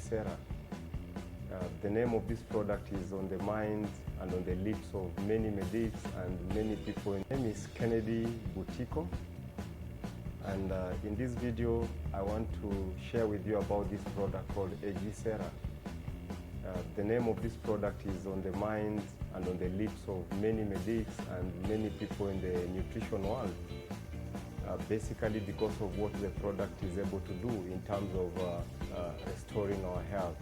Cera. The name of this product is on the minds and on the lips of many medics and many people. My name is Kennedy Butiko, and in this video I want to share with you about this product called Cera. The name of this product is on the minds and on the lips of many medics and many people in the nutrition world, basically because of what the product is able to do in terms of restoring our health,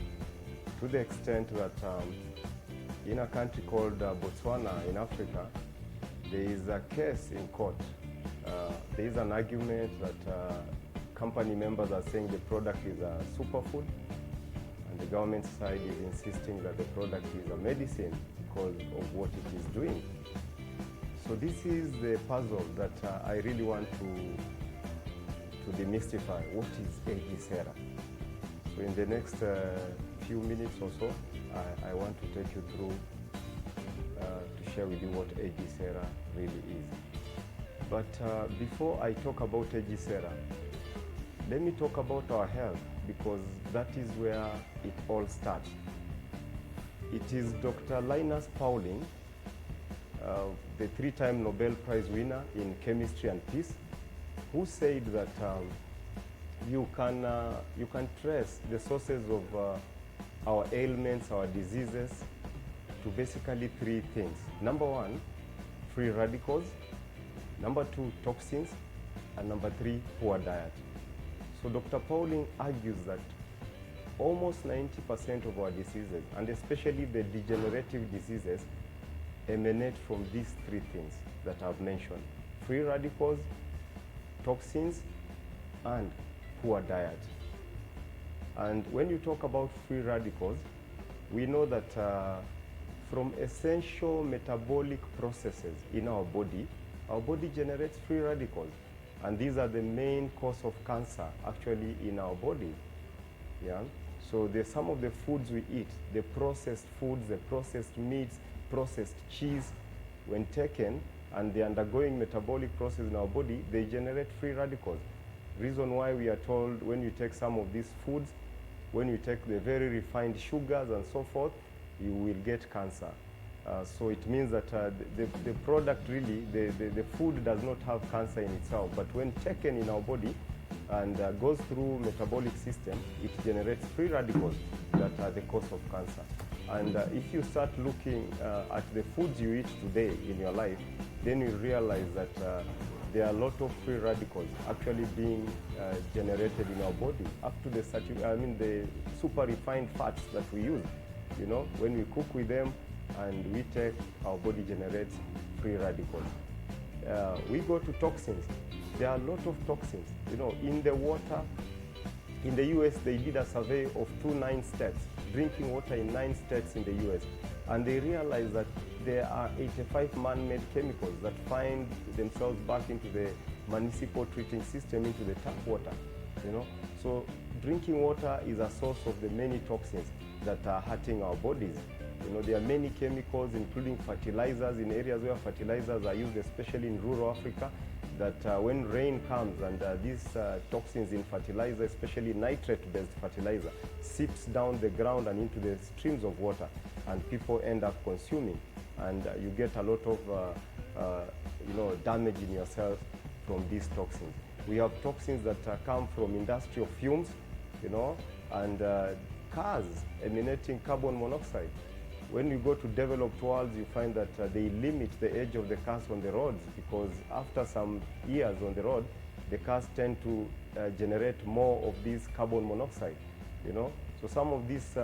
to the extent that in a country called Botswana in Africa, there is a case in court. There is an argument that company members are saying the product is a superfood, and the government side is insisting that the product is a medicine because of what it is doing. So this is the puzzle that I really want to demystify. What is Cera? So in the next few minutes or so, I want to take you through to share with you what Cera really is. But before I talk about Cera, let me talk about our health, because that is where it all starts. It is Dr. Linus Pauling, the three-time Nobel Prize winner in chemistry and peace, who said that you can trace the sources of our ailments, our diseases, to basically three things. Number one, free radicals. Number two, toxins. And number three, poor diet. So Dr. Pauling argues that almost 90% of our diseases, and especially the degenerative diseases, emanate from these three things that I've mentioned: free radicals, toxins, and poor diet. And when you talk about free radicals, we know that from essential metabolic processes in our body generates free radicals. And these are the main cause of cancer actually in our body. Yeah? So some of the foods we eat, the processed foods, the processed meats, processed cheese, when taken and they're undergoing metabolic process in our body, they generate free radicals. Reason why we are told when you take some of these foods, when you take the very refined sugars and so forth, you will get cancer. So it means that the product really, the food does not have cancer in itself, but when taken in our body and goes through metabolic system, it generates free radicals that are the cause of cancer. And if you start looking at the foods you eat today in your life, then you realize that there are a lot of free radicals actually being generated in our body, up to the super refined fats that we use. You know, when we cook with them and we take, our body generates free radicals. We go to toxins. There are a lot of toxins. You know, in the water, in the US, they did a survey of 9 states, drinking water in 9 states in the US. And they realized that there are 85 man-made chemicals that find themselves back into the municipal treating system, into the tap water. You know, so drinking water is a source of the many toxins that are hurting our bodies. You know, there are many chemicals, including fertilizers, in areas where fertilizers are used, especially in rural Africa, that when rain comes and these toxins in fertilizer, especially nitrate-based fertilizer, seeps down the ground and into the streams of water, and people end up consuming, and you get a lot of damage in yourself from these toxins. We have toxins that come from industrial fumes, you know, and cars emanating carbon monoxide. When you go to developed worlds, you find that they limit the age of the cars on the roads, because after some years on the road, the cars tend to generate more of this carbon monoxide, you know. So some of these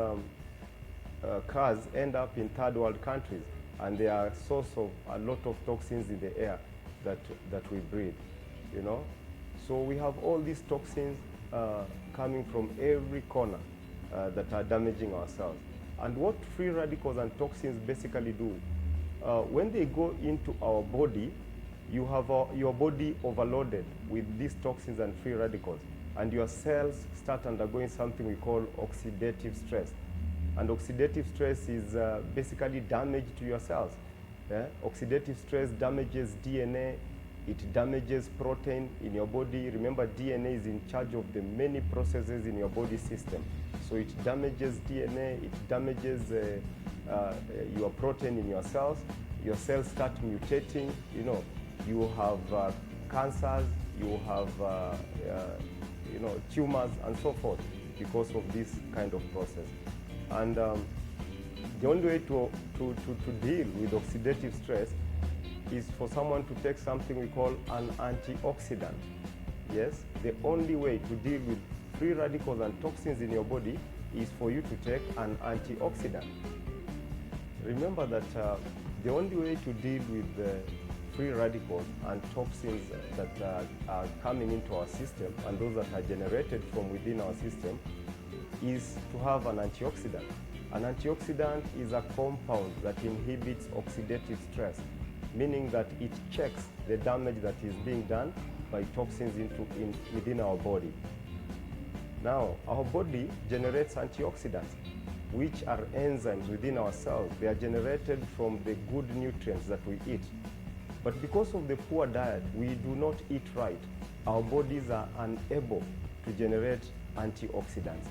cars end up in third world countries, and they are a source of a lot of toxins in the air that we breathe, you know. So we have all these toxins coming from every corner that are damaging ourselves. And what free radicals and toxins basically do, when they go into our body, you have your body overloaded with these toxins and free radicals, and your cells start undergoing something we call oxidative stress. And oxidative stress is basically damage to your cells. Yeah? Oxidative stress damages DNA, it damages protein in your body. Remember, DNA is in charge of the many processes in your body system. So So it damages DNA, it damages your protein in your cells start mutating, you have cancers, you have tumors and so forth because of this kind of process. And the only way to deal with oxidative stress is for someone to take something we call an antioxidant. Yes, the only way to deal with free radicals and toxins in your body is for you to take an antioxidant. Remember that the only way to deal with free radicals and toxins that are coming into our system and those that are generated from within our system is to have an antioxidant. An antioxidant is a compound that inhibits oxidative stress, meaning that it checks the damage that is being done by toxins within our body. Now, our body generates antioxidants, which are enzymes within our cells. They are generated from the good nutrients that we eat. But because of the poor diet, we do not eat right. Our bodies are unable to generate antioxidants.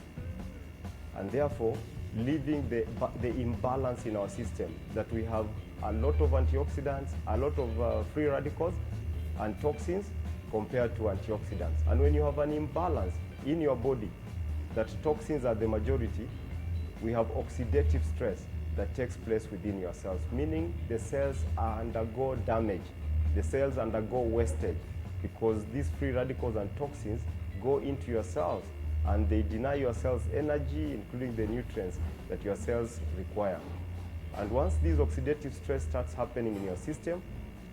And therefore, leaving the imbalance in our system, that we have a lot of antioxidants, a lot of free radicals and toxins compared to antioxidants. And when you have an imbalance in your body, that toxins are the majority, we have oxidative stress that takes place within your cells, meaning the cells undergo damage, the cells undergo wastage, because these free radicals and toxins go into your cells and they deny your cells energy, including the nutrients that your cells require. And once this oxidative stress starts happening in your system,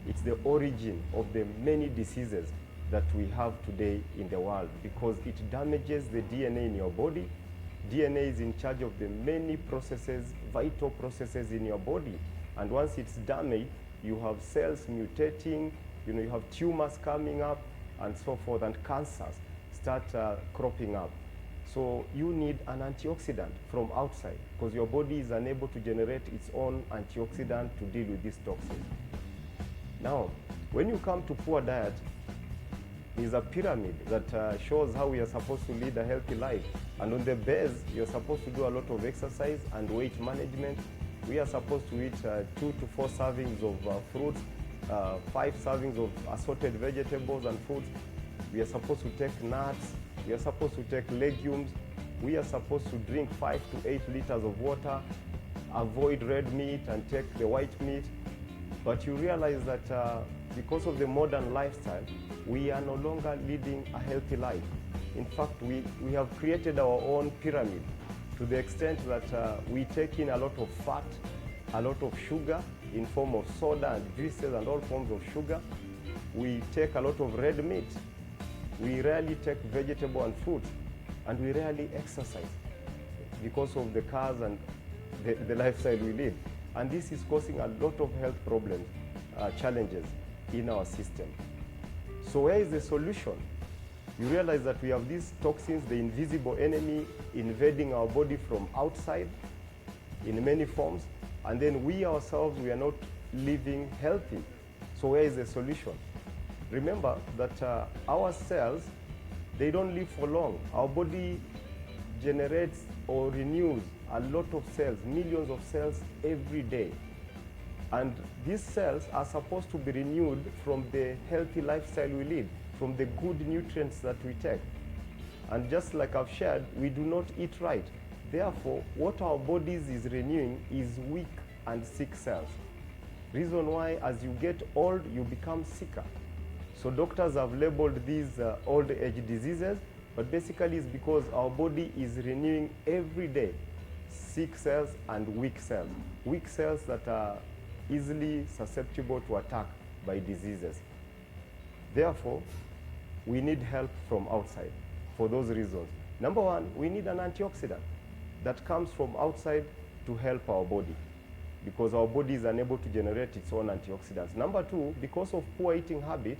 it's the origin of the many diseases that we have today in the world, because it damages the DNA in your body. DNA is in charge of the many processes, vital processes in your body. And once it's damaged, you have cells mutating, you have tumors coming up and so forth, and cancers start cropping up. So you need an antioxidant from outside, because your body is unable to generate its own antioxidant to deal with these toxins. Now, when you come to poor diet, is a pyramid that shows how we are supposed to lead a healthy life. And on the base, you're supposed to do a lot of exercise and weight management. We are supposed to eat 2 to 4 servings of fruits, 5 servings of assorted vegetables and fruits. We are supposed to take nuts. We are supposed to take legumes. We are supposed to drink 5 to 8 liters of water, avoid red meat and take the white meat. But you realize that because of the modern lifestyle, we are no longer leading a healthy life. In fact, we have created our own pyramid to the extent that we take in a lot of fat, a lot of sugar in form of soda and juices and all forms of sugar. We take a lot of red meat. We rarely take vegetable and fruit, and we rarely exercise because of the cars and the lifestyle we live. And this is causing a lot of health problems, challenges in our system. So where is the solution? You realize that we have these toxins, the invisible enemy, invading our body from outside in many forms, and then we ourselves, we are not living healthy. So where is the solution? Remember that our cells, they don't live for long. Our body generates or renews a lot of cells, millions of cells every day. And these cells are supposed to be renewed from the healthy lifestyle we live, from the good nutrients that we take. And just like I've shared, we do not eat right. Therefore, what our bodies is renewing is weak and sick cells. Reason why, as you get old, you become sicker. So doctors have labeled these old age diseases, but basically it's because our body is renewing every day sick cells and weak cells. Weak cells that are easily susceptible to attack by diseases. Therefore, we need help from outside for those reasons. Number one, we need an antioxidant that comes from outside to help our body, because our body is unable to generate its own antioxidants. Number two, because of poor eating habit,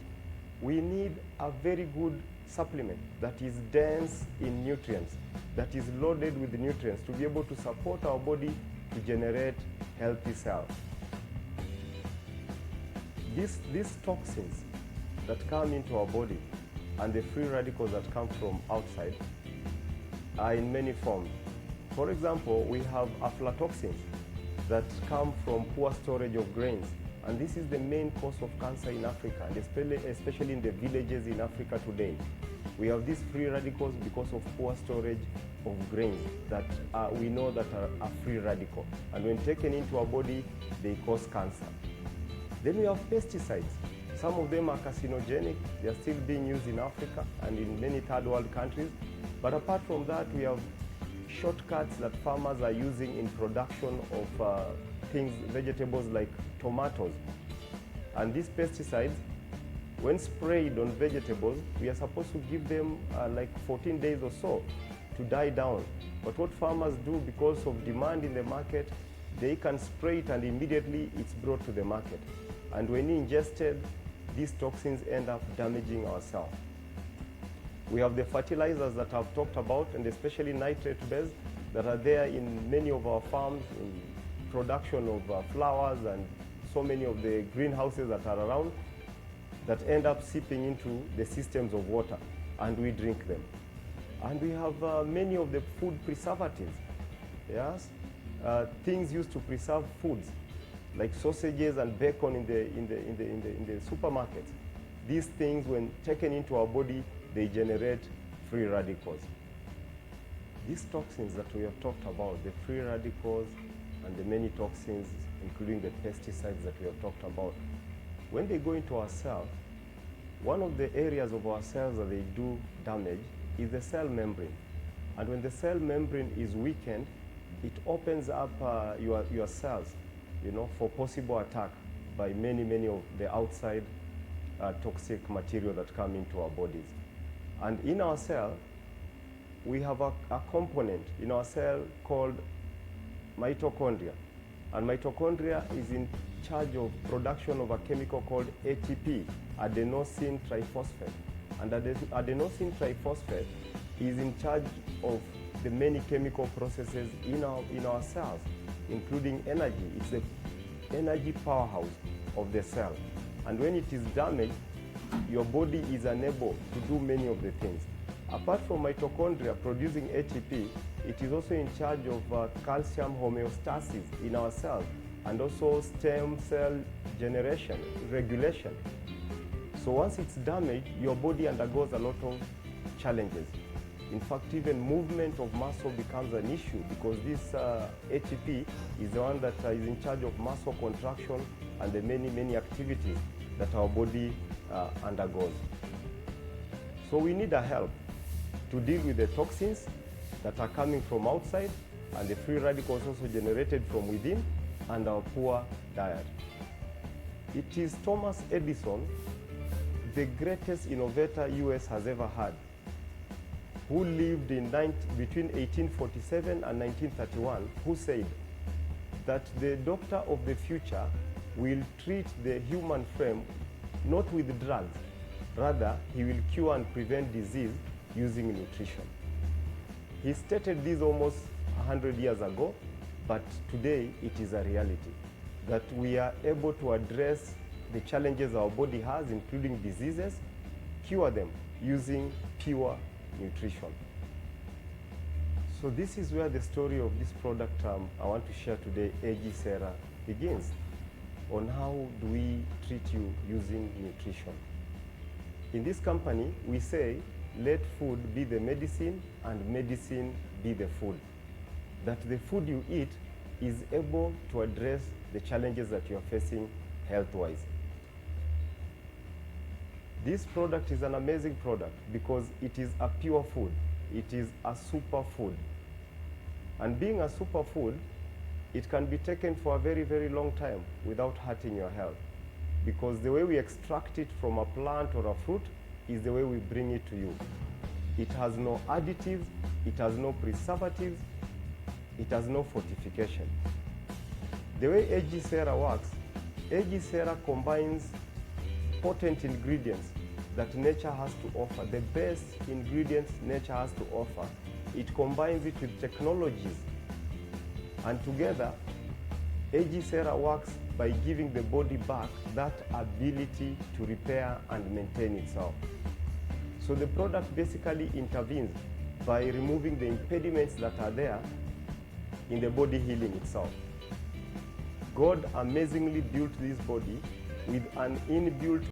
we need a very good supplement that is dense in nutrients, that is loaded with nutrients to be able to support our body to generate healthy cells. These toxins that come into our body and the free radicals that come from outside are in many forms. For example, we have aflatoxins that come from poor storage of grains. And this is the main cause of cancer in Africa, and especially in the villages in Africa today. We have these free radicals because of poor storage of grains that we know that are a free radical. And when taken into our body, they cause cancer. Then we have pesticides. Some of them are carcinogenic. They are still being used in Africa and in many third world countries. But apart from that, we have shortcuts that farmers are using in production of vegetables like tomatoes. And these pesticides, when sprayed on vegetables, we are supposed to give them like 14 days or so to die down. But what farmers do, because of demand in the market, they can spray it and immediately it's brought to the market. And when ingested, these toxins end up damaging our cells. We have the fertilizers that I've talked about, and especially nitrate-based, that are there in many of our farms, in production of flowers and so many of the greenhouses that are around, that end up seeping into the systems of water, and we drink them. And we have many of the food preservatives, yes? Things used to preserve foods, like sausages and bacon in the supermarkets. These things, when taken into our body, they generate free radicals. These toxins that we have talked about, the free radicals and the many toxins, including the pesticides that we have talked about, when they go into our cells, one of the areas of our cells that they do damage is the cell membrane. And when the cell membrane is weakened, it opens up your cells, for possible attack by many of the outside toxic material that come into our bodies. And in our cell, we have a component in our cell called mitochondria. And mitochondria is in charge of production of a chemical called ATP, adenosine triphosphate. And adenosine triphosphate is in charge of the many chemical processes in our cells, including energy. It's the energy powerhouse of the cell. And when it is damaged, your body is unable to do many of the things. Apart from mitochondria producing ATP, it is also in charge of calcium homeostasis in our cells, and also stem cell regulation. So once it's damaged, your body undergoes a lot of challenges. In fact, even movement of muscle becomes an issue, because this ATP is the one that is in charge of muscle contraction and the many activities that our body undergoes. So we need a help to deal with the toxins that are coming from outside and the free radicals also generated from within, and our poor diet. It is Thomas Edison, the greatest innovator US has ever had, who lived between 1847 and 1931, who said that the doctor of the future will treat the human frame not with drugs, rather he will cure and prevent disease using nutrition. He stated this almost 100 years ago, but today it is a reality, that we are able to address the challenges our body has, including diseases, cure them using pure nutrition. So this is where the story of this product I want to share today, Cera, begins, on how do we treat you using nutrition. In this company, we say, let food be the medicine and medicine be the food. That the food you eat is able to address the challenges that you are facing health-wise. This product is an amazing product because it is a pure food. It is a superfood. And being a superfood, it can be taken for a very long time without hurting your health, because the way we extract it from a plant or a fruit is the way we bring it to you. It has no additives, it has no preservatives, it has no fortification. The way Cera works, Cera combines potent ingredients that nature has to offer, the best ingredients nature has to offer. It combines it with technologies, and together, Cera works by giving the body back that ability to repair and maintain itself. So the product basically intervenes by removing the impediments that are there in the body healing itself. God amazingly built this body with an inbuilt